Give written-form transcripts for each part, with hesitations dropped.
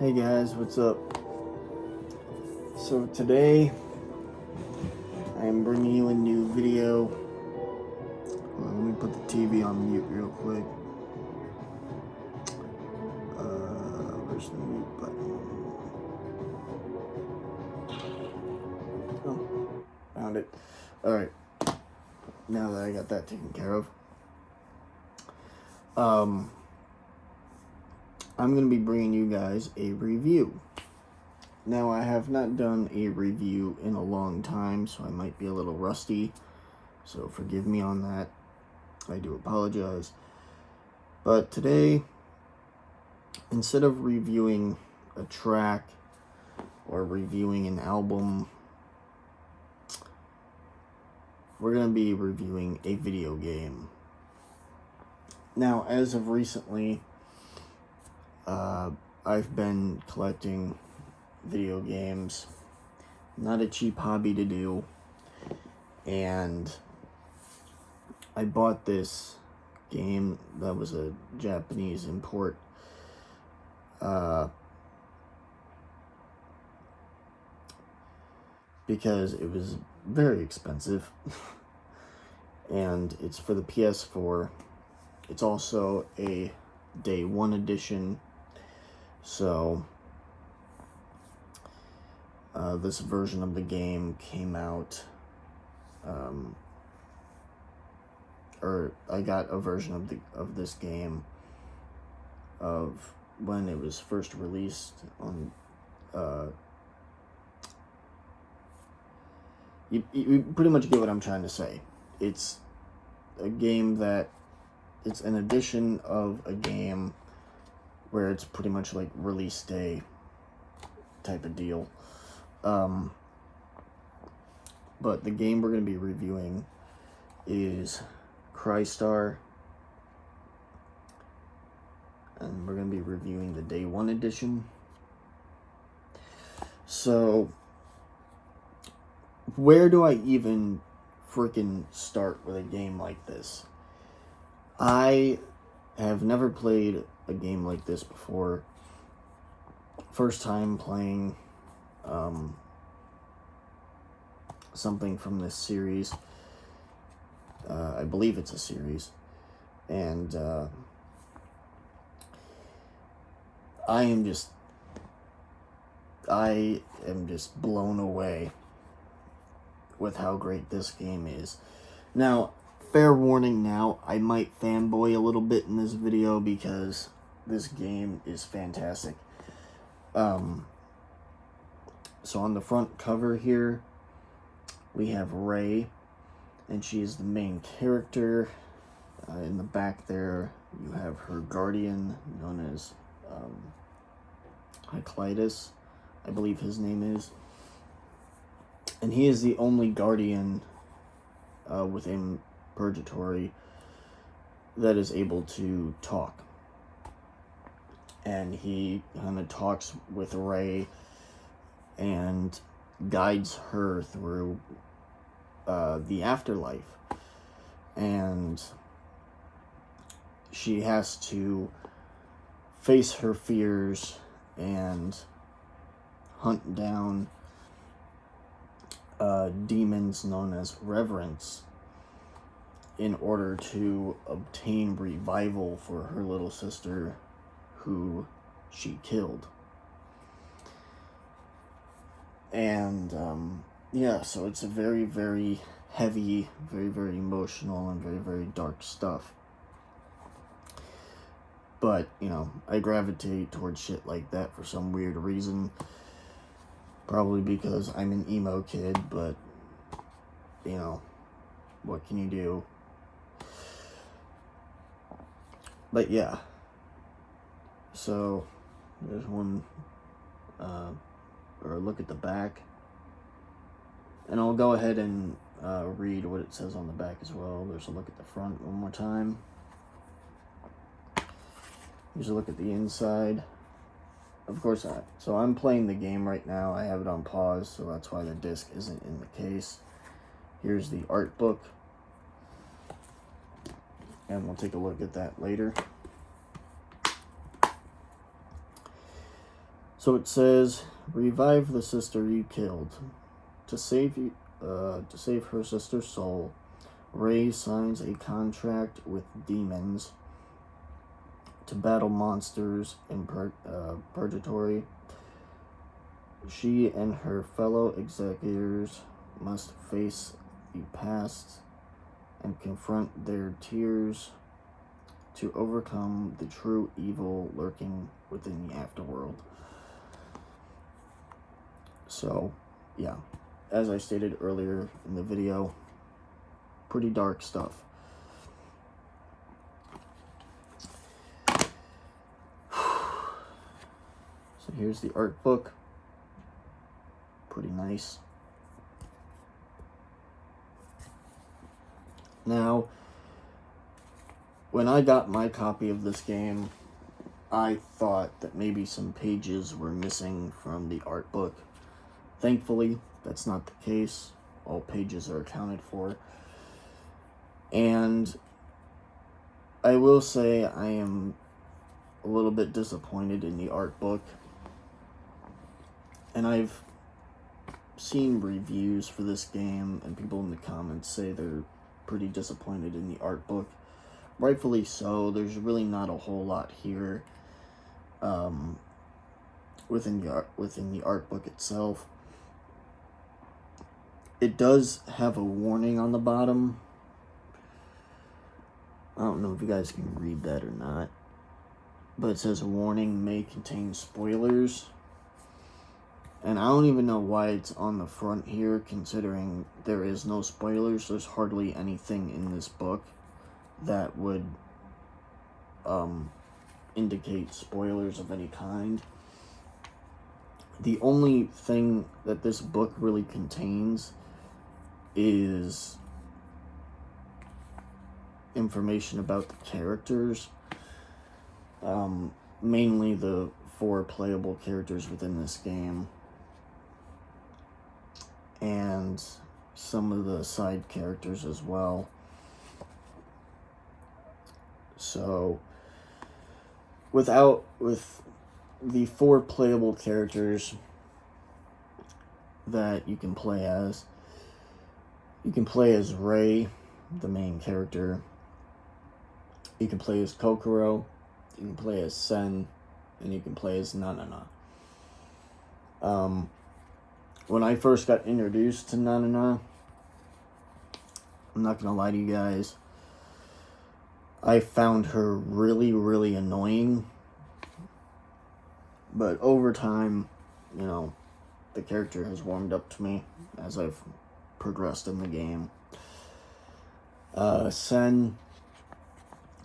Hey guys, what's up? So today I'm bringing you a new video. Hold on, let me put the TV on mute real quick. Where's the mute button? Oh, found it. Alright, now that I got that taken care of. I'm going to be bringing you guys a review. Now, I have not done a review in a long time, so I might be a little rusty. So forgive me on that. I do apologize. But today, instead of reviewing a track or reviewing an album, we're going to be reviewing a video game. Now, as of recently, I've been collecting video games. Not a cheap hobby to do. And I bought this game that was a Japanese import. Because it was very expensive. And it's for the PS4. It's also a Day 1 edition. So this version of the game came out, or I got a version of this game of when it was first released on. You pretty much get what I'm trying to say. It's a game that it's an edition of a game where it's pretty much like release day type of deal. But the game we're going to be reviewing is CRYSTAR. And we're going to be reviewing the Day 1 edition. So, where do I even freaking start with a game like this? I have never played a game like this before. First time playing something from this series. I believe it's a series. And I am just blown away with how great this game is. Now, fair warning now, I might fanboy a little bit in this video because this game is fantastic. So on the front cover here, we have Ray, and she is the main character. In the back there, you have her guardian, known as Heraclitus, I believe his name is. And he is the only guardian within Purgatory that is able to talk. And he kind of talks with Ray and guides her through the afterlife. And she has to face her fears and hunt down demons known as reverence in order to obtain revival for her little sister who she killed. And yeah, so it's a very, very heavy, very, very emotional, and very, very dark stuff. But, you know, I gravitate towards shit like that for some weird reason. Probably because I'm an emo kid, but, you know, what can you do? But yeah. So, there's one, or look at the back. And I'll go ahead and read what it says on the back as well. There's a look at the front one more time. Here's a look at the inside. Of course, so I'm playing the game right now. I have it on pause, so that's why the disc isn't in the case. Here's the art book. And we'll take a look at that later. So it says, revive the sister you killed. To save her sister's soul, Ray signs a contract with demons to battle monsters in Purgatory. She and her fellow executors must face the past and confront their tears to overcome the true evil lurking within the afterworld. So, yeah, as I stated earlier in the video, pretty dark stuff. So here's the art book. Pretty nice. Now, when I got my copy of this game, I thought that maybe some pages were missing from the art book. Thankfully, that's not the case. All pages are accounted for. And I will say I am a little bit disappointed in the art book. And I've seen reviews for this game, and people in the comments say they're pretty disappointed in the art book. Rightfully so. There's really not a whole lot here within the art book itself. It does have a warning on the bottom. I don't know if you guys can read that or not, but it says warning may contain spoilers. And I don't even know why it's on the front here, considering there is no spoilers. There's hardly anything in this book that would indicate spoilers of any kind. The only thing that this book really contains is information about the characters. Mainly the 4 playable characters within this game. And some of the side characters as well. So, with the 4 playable characters that you can play as Ray, the main character. You can play as Kokoro, you can play as Sen, and you can play as Nanana. When I first got introduced to Nanana, I'm not gonna lie to you guys, I found her really, really annoying. But over time, you know, the character has warmed up to me as I've progressed in the game. Sen,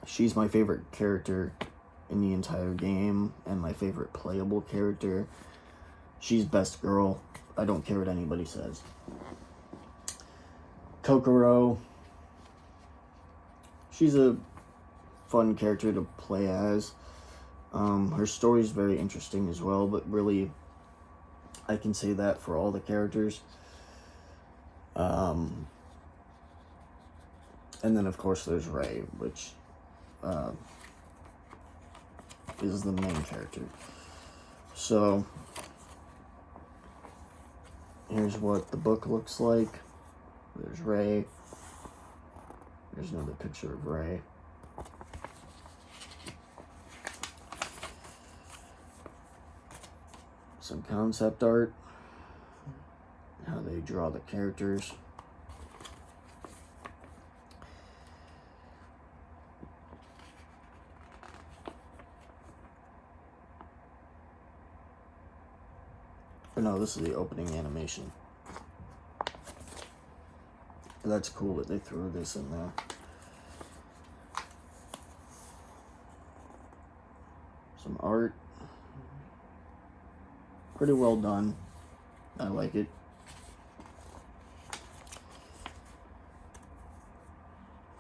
she's my favorite character in the entire game, and my favorite playable character. She's best girl. I don't care what anybody says. Kokoro, she's a fun character to play as. Her story is very interesting as well, but really, I can say that for all the characters. And then, of course, there's Ray, which is the main character. So, here's what the book looks like. There's Ray. There's another picture of Ray. Some concept art. How they draw the characters. Or no, this is the opening animation. That's cool that they threw this in there. Some art. Pretty well done. I like it.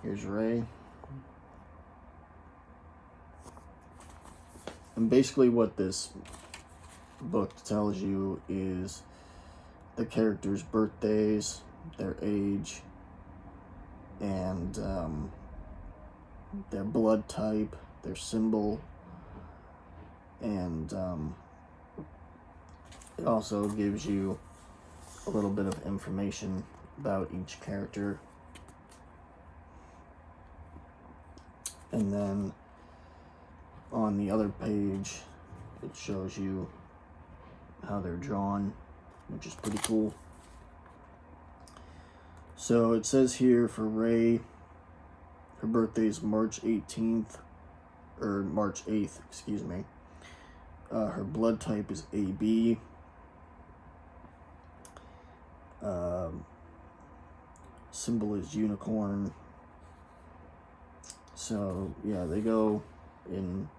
Here's Ray. And basically what this book tells you is the characters' birthdays, their age, and their blood type, their symbol, and It also gives you a little bit of information about each character. And then on the other page, it shows you how they're drawn, which is pretty cool. So it says here for Ray, her birthday is March 18th, or March 8th, excuse me. Her blood type is AB. Symbol is unicorn. So yeah, they go in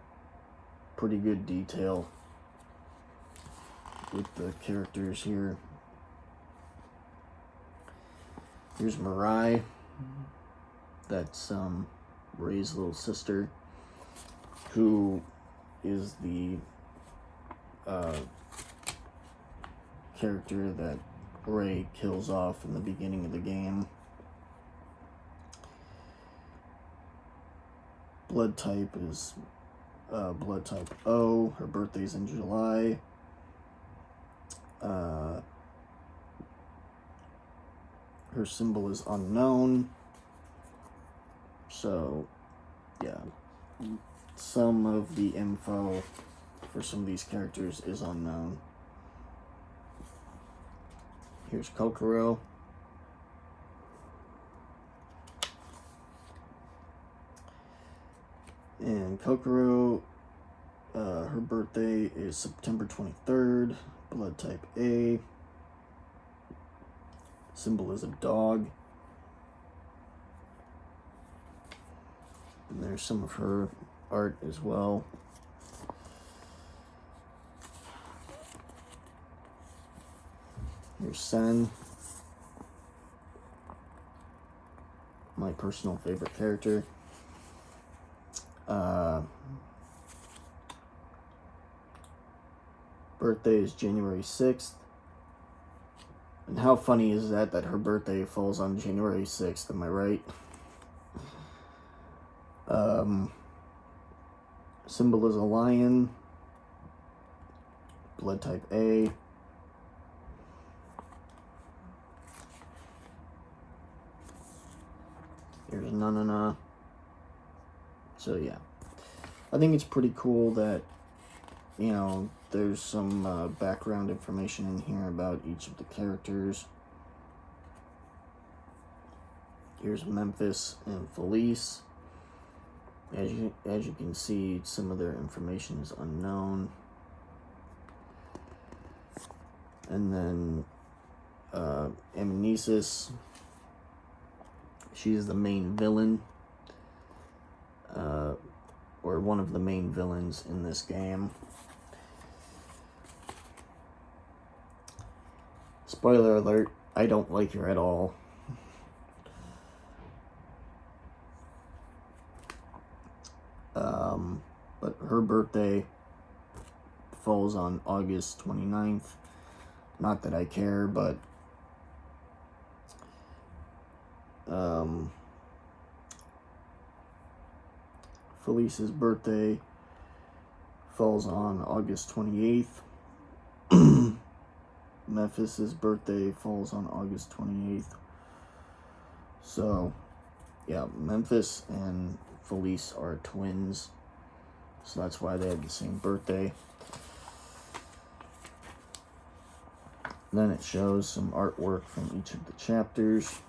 pretty good detail with the characters here. Here's Mirai. That's Ray's little sister, who is the character that Ray kills off in the beginning of the game. Blood type is blood type O. Her birthday's in July. Her symbol is unknown. So, yeah, some of the info for some of these characters is unknown. Here's Kokoro. And Kokoro, her birthday is September 23rd, blood type A. Symbol is a dog. And there's some of her art as well. Here's Sen, my personal favorite character. Birthday is January 6th. And how funny is that her birthday falls on January 6th, am I right? Symbol is a lion. Blood type A. Here's Nanana. So yeah, I think it's pretty cool that, you know, there's some background information in here about each of the characters. Here's Memphis and Felice. As you can see, some of their information is unknown. And then Amnesis, she's the main villain, or one of the main villains in this game. Spoiler alert, I don't like her at all. But her birthday falls on August 29th. Not that I care, but Felice's birthday falls on August 28th. Memphis's birthday falls on August 28th. So, yeah, Memphis and Felice are twins. So that's why they have the same birthday. Then it shows some artwork from each of the chapters.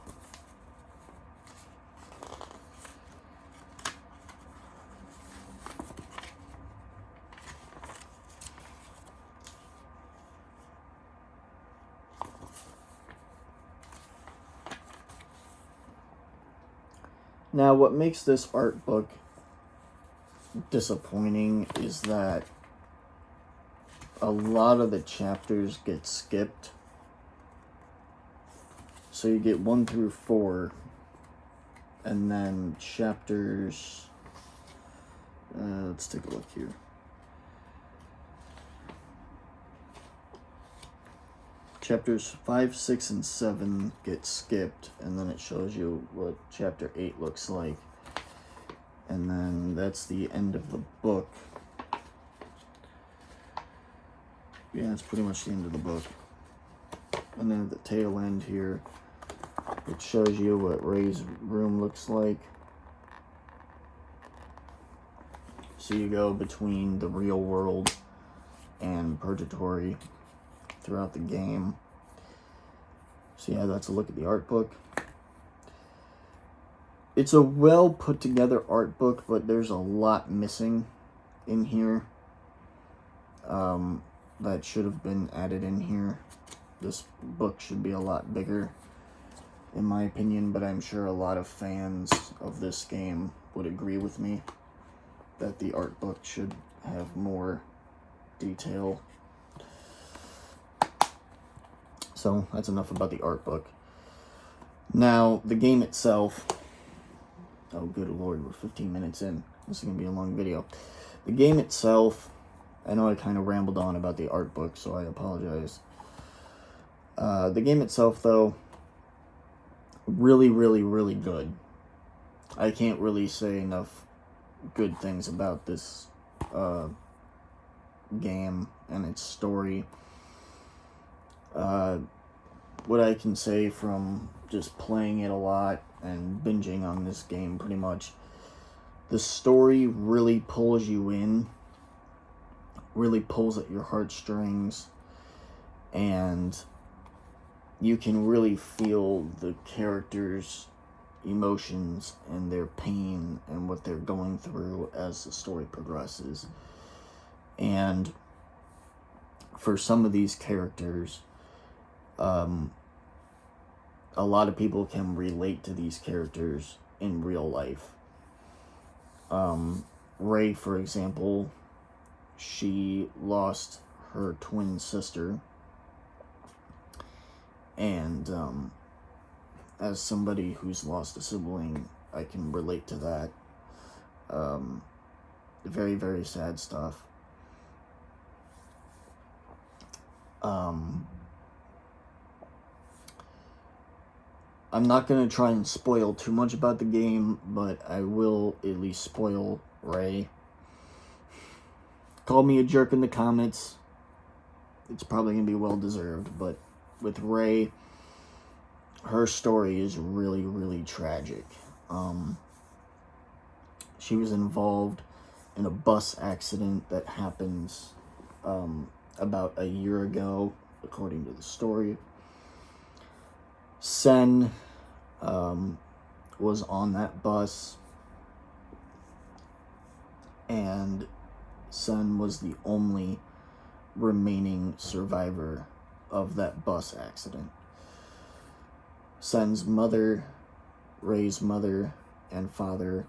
Now, what makes this art book disappointing is that a lot of the chapters get skipped. So you get 1 through 4, and then chapters, let's take a look here. Chapters 5, 6, and 7 get skipped, and then it shows you what chapter 8 looks like. And then that's the end of the book. yeah, that's pretty much the end of the book. And then at the tail end here, it shows you what Ray's room looks like. So you go between the real world and purgatory throughout the game. So yeah, that's a look at the art book. It's a well put together art book, but there's a lot missing in here that should have been added in here. This book should be a lot bigger, in my opinion, but I'm sure a lot of fans of this game would agree with me that the art book should have more detail. So that's enough about the art book. Now, the game itself. Oh, good lord, we're 15 minutes in. This is going to be a long video. The game itself, I know I kind of rambled on about the art book, so I apologize. The game itself, though, really, really, really good. I can't really say enough good things about this game and its story. What I can say from just playing it a lot and binging on this game pretty much, the story really pulls you in, really pulls at your heartstrings, and you can really feel the characters' emotions and their pain and what they're going through as the story progresses. And for some of these characters, a lot of people can relate to these characters in real life. Ray, for example, she lost her twin sister, and as somebody who's lost a sibling, I can relate to that. Very, very sad stuff. I'm not going to try and spoil too much about the game, but I will at least spoil Ray. Call me a jerk in the comments. It's probably going to be well deserved, but with Ray, her story is really, really tragic. She was involved in a bus accident that happens about a year ago, according to the story. Sen was on that bus, and Sen was the only remaining survivor of that bus accident. Sen's mother, Ray's mother and father,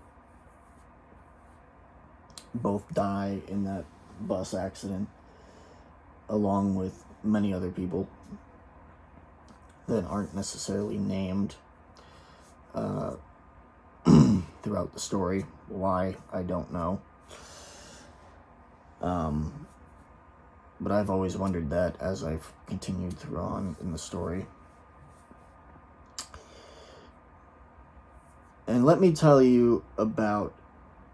both die in that bus accident, along with many other people that aren't necessarily named throughout the story. Why, I don't know. But I've always wondered that as I've continued through on in the story. And let me tell you about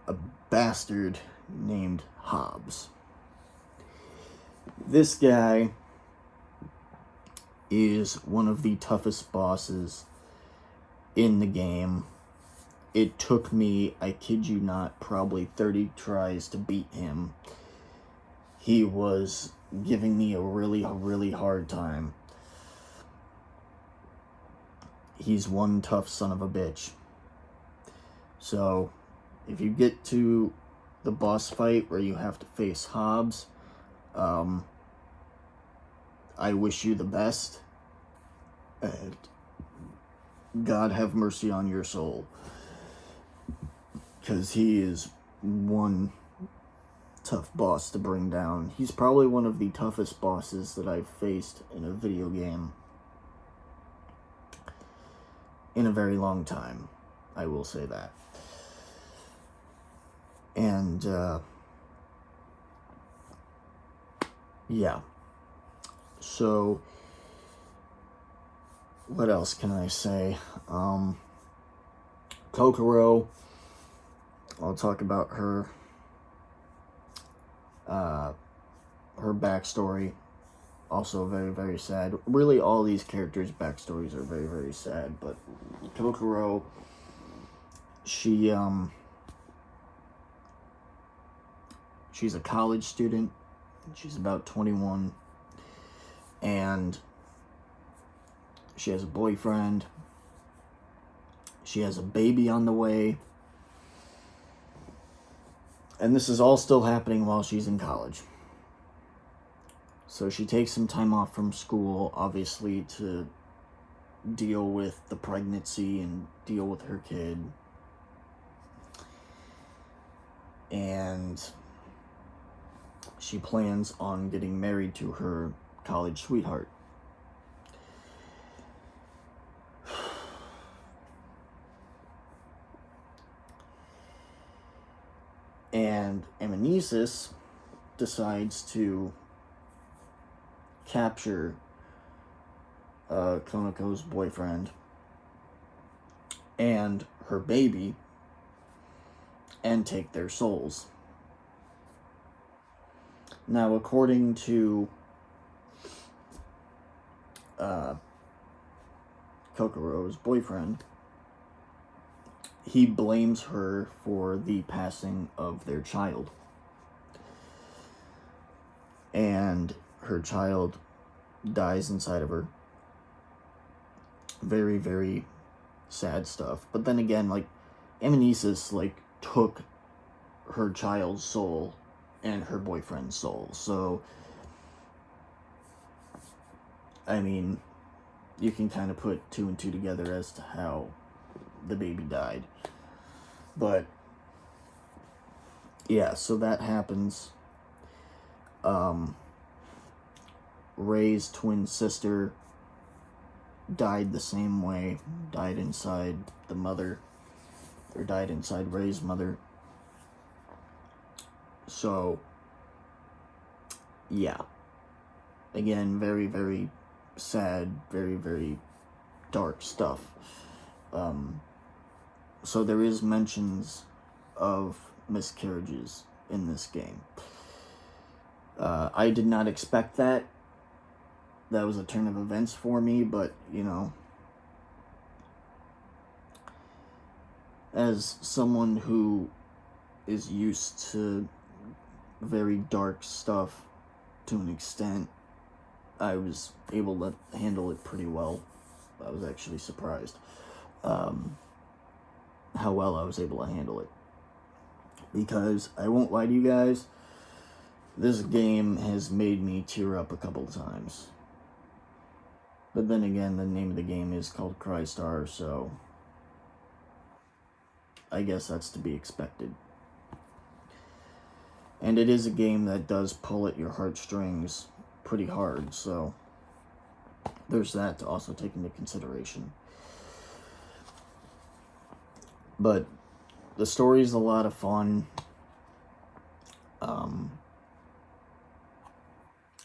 a bastard named Hobbs. This guy is one of the toughest bosses in the game. It took me, I kid you not, probably 30 tries to beat him. He was giving me a really, really hard time. He's one tough son of a bitch. So, if you get to the boss fight where you have to face Hobbs, I wish you the best. And God have mercy on your soul. Because he is one tough boss to bring down. He's probably one of the toughest bosses that I've faced in a video game in a very long time. I will say that. And, yeah. So, what else can I say? Kokoro, I'll talk about her backstory also very, very sad. Really, all these characters' backstories are very, very sad, but Kokoro, she's a college student. She's about 21, and she has a boyfriend. She has a baby on the way. And this is all still happening while she's in college. So she takes some time off from school, obviously, to deal with the pregnancy and deal with her kid. And she plans on getting married to her college sweetheart. And Amnesis decides to capture Konoko's boyfriend and her baby and take their souls. Now, according to Kokoro's boyfriend, he blames her for the passing of their child. And her child dies inside of her. Very, very sad stuff. But then again, like, Amnesis, like, took her child's soul and her boyfriend's soul. So, I mean, you can kind of put two and two together as to how the baby died. But yeah, so that happens. Ray's twin sister died the same way, died inside the mother, or died inside Ray's mother. So yeah, again, very, very sad, very, very dark stuff. So there is mentions of miscarriages in this game. I did not expect that. That was a turn of events for me, but, you know, as someone who is used to very dark stuff to an extent, I was able to handle it pretty well. I was actually surprised how well I was able to handle it. Because, I won't lie to you guys, this game has made me tear up a couple of times. But then again, the name of the game is called CRYSTAR, so I guess that's to be expected. And it is a game that does pull at your heartstrings pretty hard, so there's that to also take into consideration. But the story is a lot of fun.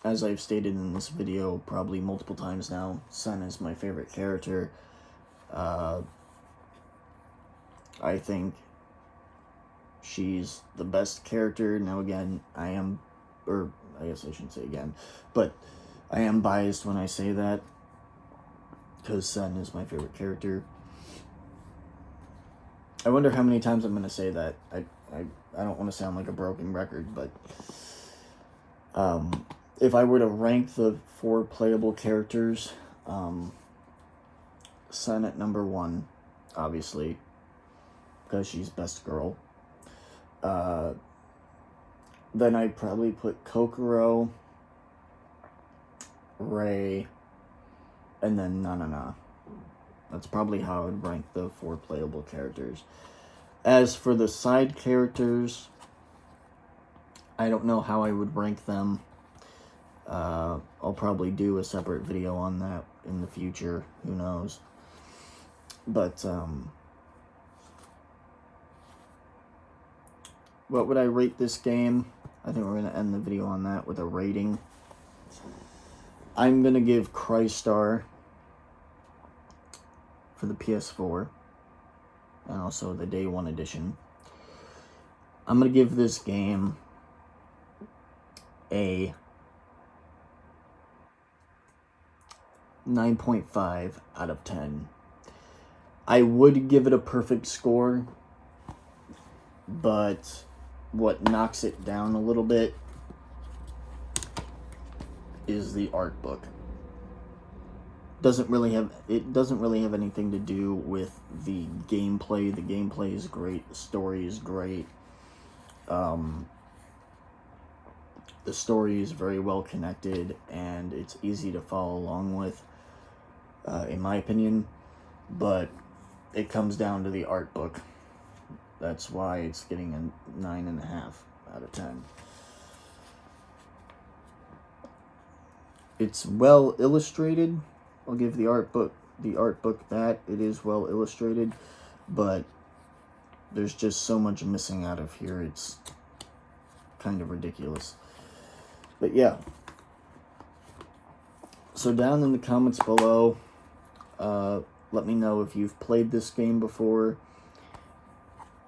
As I've stated in this video probably multiple times now, Sen is my favorite character. I think she's the best character. Now again, I guess I shouldn't say again, but I am biased when I say that, because Sen is my favorite character. I wonder how many times I'm going to say that. I don't want to sound like a broken record, but if I were to rank the 4 playable characters, Sen at number 1, obviously, because she's best girl. Then I'd probably put Kokoro, Ray, and then Nanana. That's probably how I would rank the 4 playable characters. As for the side characters, I don't know how I would rank them. I'll probably do a separate video on that in the future. Who knows? But, what would I rate this game? I think we're going to end the video on that with a rating. I'm going to give CRYSTAR for the PS4 and also the Day 1 edition. I'm going to give this game a 9.5 out of 10. I would give it a perfect score, but what knocks it down a little bit is the art book. It doesn't really have anything to do with the gameplay. The gameplay is great. The story is great. The story is very well connected, and it's easy to follow along with, in my opinion. But it comes down to the art book. That's why it's getting a 9.5 out of 10. It's well illustrated. I'll give the art book that. It is well illustrated, but there's just so much missing out of here. It's kind of ridiculous. But yeah. So down in the comments below, let me know if you've played this game before.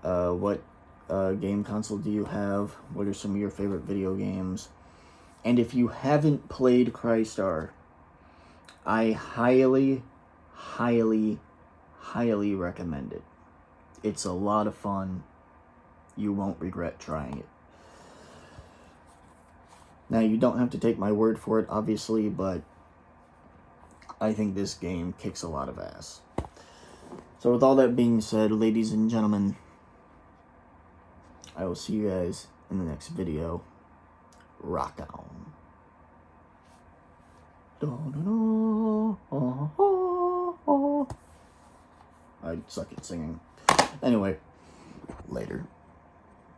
What game console do you have? What are some of your favorite video games? And if you haven't played CRYSTAR, I highly, highly, highly recommend it. It's a lot of fun. You won't regret trying it. Now, you don't have to take my word for it, obviously, but I think this game kicks a lot of ass. So with all that being said, ladies and gentlemen, I will see you guys in the next video. Rock on. I suck at singing. Anyway, later.